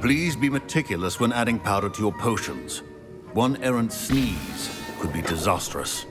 Please be meticulous when adding powder to your potions. One errant sneeze could be disastrous.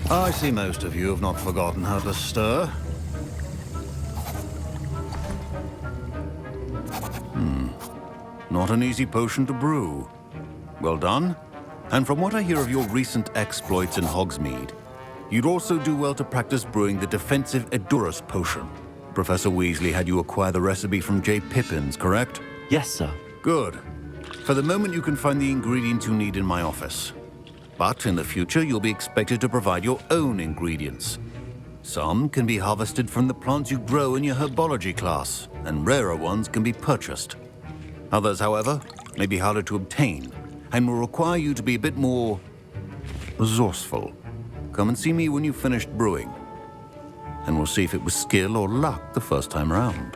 I see most of you have not forgotten how to stir. Not an easy potion to brew. Well done. And from what I hear of your recent exploits in Hogsmeade, you'd also do well to practice brewing the defensive Edurus potion. Professor Weasley had you acquire the recipe from J. Pippin's, correct? Yes, sir. Good. For the moment, you can find the ingredients you need in my office. But in the future, you'll be expected to provide your own ingredients. Some can be harvested from the plants you grow in your herbology class, and rarer ones can be purchased. Others, however, may be harder to obtain, and will require you to be a bit more resourceful. Come and see me when you've finished brewing, and we'll see if it was skill or luck the first time around.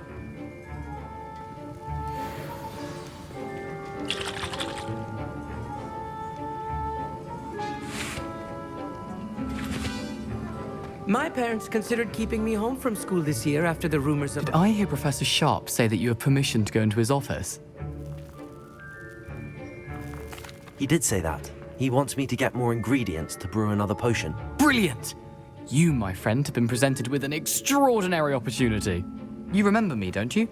My parents considered keeping me home from school this year after the rumors of... Did I hear Professor Sharp say that you have permission to go into his office? He did say that. He wants me to get more ingredients to brew another potion. Brilliant! You, my friend, have been presented with an extraordinary opportunity. You remember me, don't you?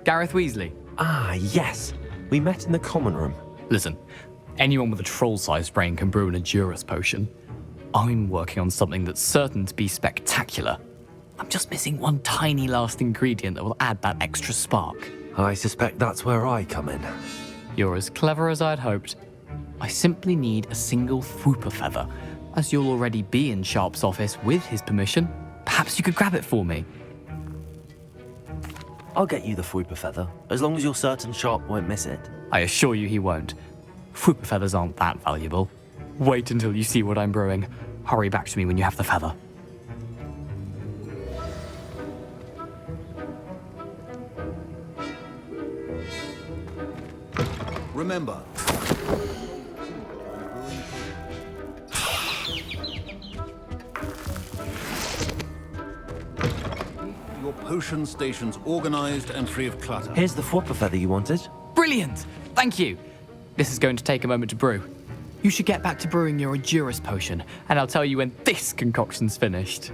Gareth Weasley. Ah, yes. We met in the common room. Listen, anyone with a troll-sized brain can brew an Edurus potion. I'm working on something that's certain to be spectacular. I'm just missing one tiny last ingredient that will add that extra spark. I suspect that's where I come in. You're as clever as I'd hoped. I simply need a single Fwooper feather. As you'll already be in Sharp's office with his permission, perhaps you could grab it for me. I'll get you the Fwooper feather, as long as you're certain Sharp won't miss it. I assure you he won't. Fwooper feathers aren't that valuable. Wait until you see what I'm brewing. Hurry back to me when you have the feather. Remember, your potion station's organized and free of clutter. Here's the Fwooper feather you wanted. Brilliant! Thank you. This is going to take a moment to brew. You should get back to brewing your Edurus potion, and I'll tell you when this concoction's finished.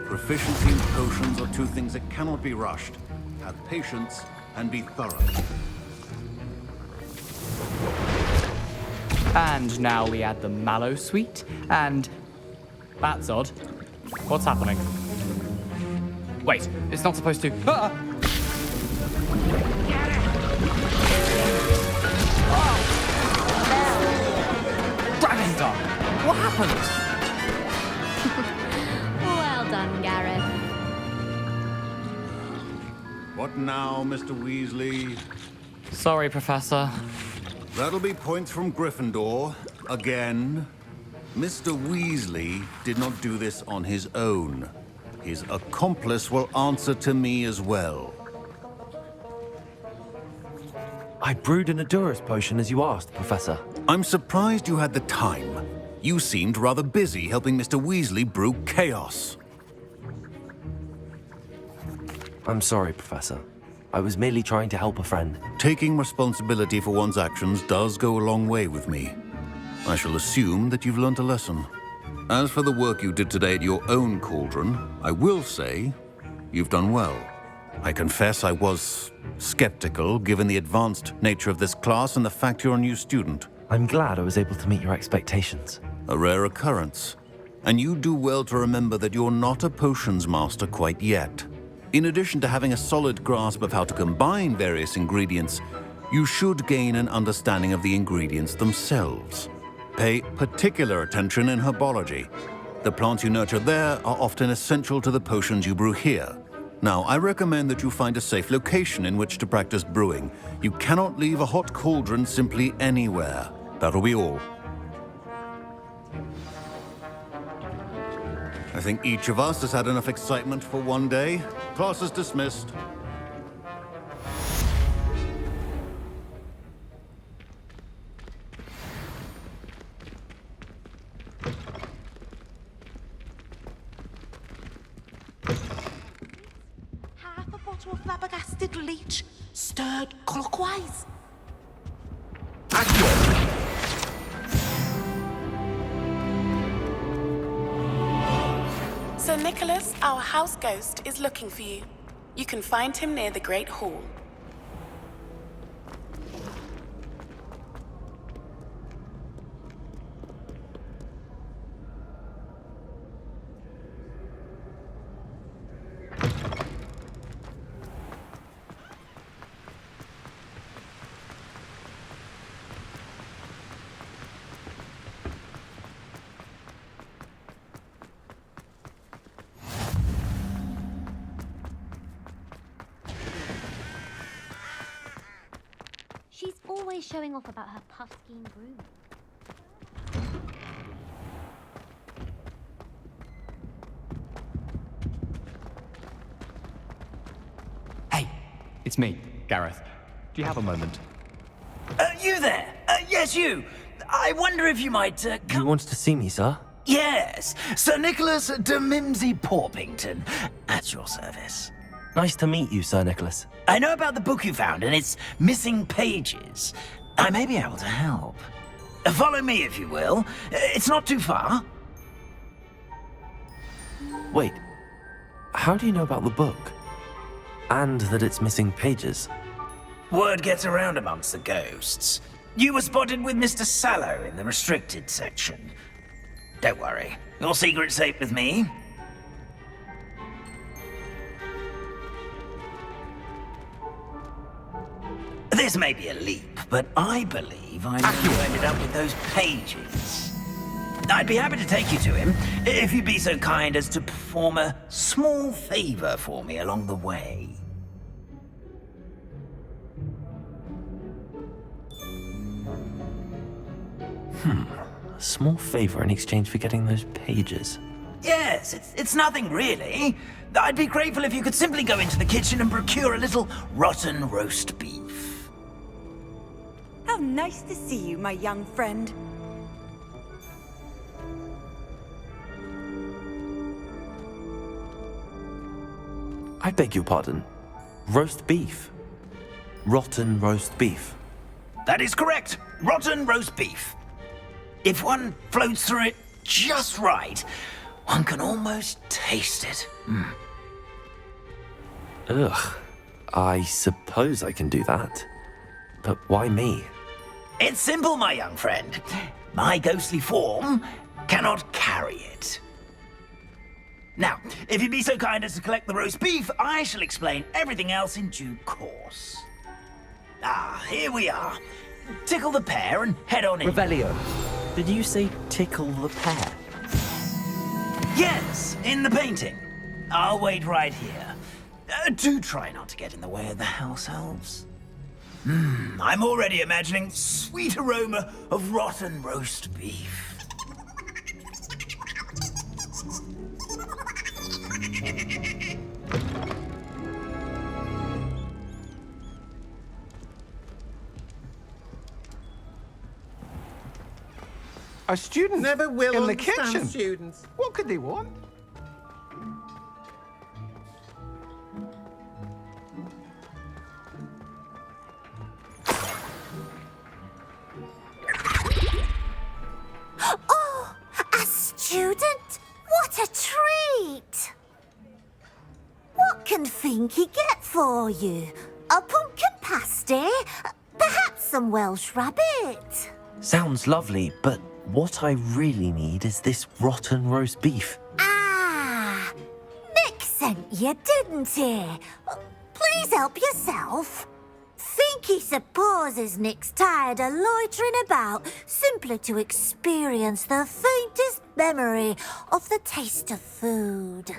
Proficiency in potions are two things that cannot be rushed. Have patience and be thorough. And now we add the mallow sweet, and... That's odd. What's happening? Wait, it's not supposed to... Ah! Dragon's Dog! What happened? Well done, Gareth. What now, Mr. Weasley? Sorry, Professor. That'll be points from Gryffindor. Again. Mr. Weasley did not do this on his own. His accomplice will answer to me as well. I brewed an Edurus potion as you asked, Professor. I'm surprised you had the time. You seemed rather busy helping Mr. Weasley brew chaos. I'm sorry, Professor. I was merely trying to help a friend. Taking responsibility for one's actions does go a long way with me. I shall assume that you've learnt a lesson. As for the work you did today at your own cauldron, I will say you've done well. I confess I was skeptical, given the advanced nature of this class and the fact you're a new student. I'm glad I was able to meet your expectations. A rare occurrence. And you do well to remember that you're not a potions master quite yet. In addition to having a solid grasp of how to combine various ingredients, you should gain an understanding of the ingredients themselves. Pay particular attention in herbology. The plants you nurture there are often essential to the potions you brew here. Now, I recommend that you find a safe location in which to practice brewing. You cannot leave a hot cauldron simply anywhere. That'll be all. I think each of us has had enough excitement for one day. Class is dismissed. Half a bottle of flabbergasted leech, stirred clockwise. Sir Nicholas, our house ghost, is looking for you. You can find him near the Great Hall. She's always showing off about her puffskein broom. Hey, it's me, Gareth. Do you have a moment? You there? Yes, you. I wonder if you might You come. wanted to see me, sir? Yes, Sir Nicholas de Mimsy Porpington, at your service. Nice to meet you, Sir Nicholas. I know about the book you found and its missing pages. I may be able to help. Follow me, if you will. It's not too far. Wait, how do you know about the book? And that it's missing pages? Word gets around amongst the ghosts. You were spotted with Mr. Sallow in the restricted section. Don't worry, your secret's safe with me. This may be a leap, but I believe I know who ended up with those pages. I'd be happy to take you to him, if you'd be so kind as to perform a small favor for me along the way. A small favor in exchange for getting those pages. Yes, it's nothing really. I'd be grateful if you could simply go into the kitchen and procure a little rotten roast beef. How nice to see you, my young friend. I beg your pardon. Roast beef. Rotten roast beef. That is correct. Rotten roast beef. If one floats through it just right, one can almost taste it. Ugh. I suppose I can do that. But why me? It's simple, my young friend. My ghostly form cannot carry it. Now, if you'd be so kind as to collect the roast beef, I shall explain everything else in due course. Ah, here we are. Tickle the pear and head on in. Revelio. Did you say tickle the pear? Yes, in the painting. I'll wait right here. Do try not to get in the way of the house elves. I'm already imagining sweet aroma of rotten roast beef. A student Never will in the understand kitchen. students. What could they want? Oh, a student? What a treat! What can Finky get for you? A pumpkin pasty? Perhaps some Welsh rabbit? Sounds lovely, but what I really need is this rotten roast beef. Ah, Nick sent you, didn't he? Please help yourself. Finky He supposes Nick's tired of loitering about simply to experience the faintest memory of the taste of food.